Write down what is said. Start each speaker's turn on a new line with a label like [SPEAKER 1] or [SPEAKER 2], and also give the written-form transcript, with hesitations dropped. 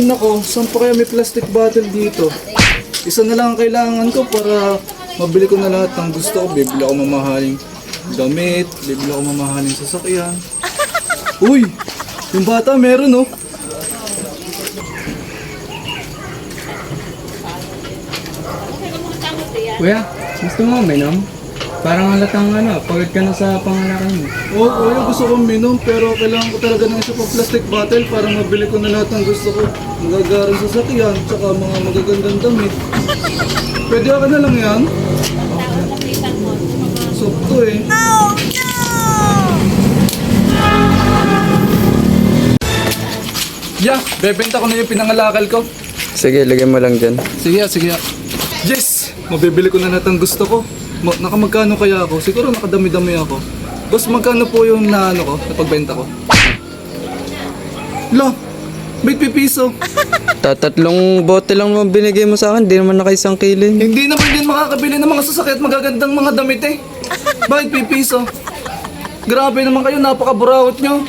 [SPEAKER 1] Ay nako, saan pa kaya may plastic bottle dito? Isa na lang ang kailangan ko para mabili ko na lahat ng gusto ko. Bibili ako mamahaling damit, bibili ako mamahaling sasakyan. Uy! Yung bata meron oh.
[SPEAKER 2] Kuya, gusto mo uminom? Parang halatang pagod ka na sa pangalakay mo.
[SPEAKER 1] Oo, kuya, gusto kong minom pero kailangan ko talaga ng isa pang plastic bottle para mabili ko na lahat ng gusto ko. Magagarang sasakyan, tsaka mga magagandang damit. Pwede ka na lang yan? Sokto eh. Yeah, bebenta ko na yung pinangalakal ko.
[SPEAKER 2] Sige, lagyan mo lang dyan.
[SPEAKER 1] Sige. Yes! Mabibili ko na lahat ng gusto ko. Nakamagkano kaya ako? Siguro nakadami-dami ako. Boss, magkano po yung napagbenta ko? La, 20 piso.
[SPEAKER 2] Tatlong bote lang mo binigay mo sa akin, di naman nakaisang kilin.
[SPEAKER 1] Hindi naman din makakabili ng mga sasakyan at magagandang mga damit eh. Bakit 20 piso? Grabe naman kayo, napakaburawot nyo.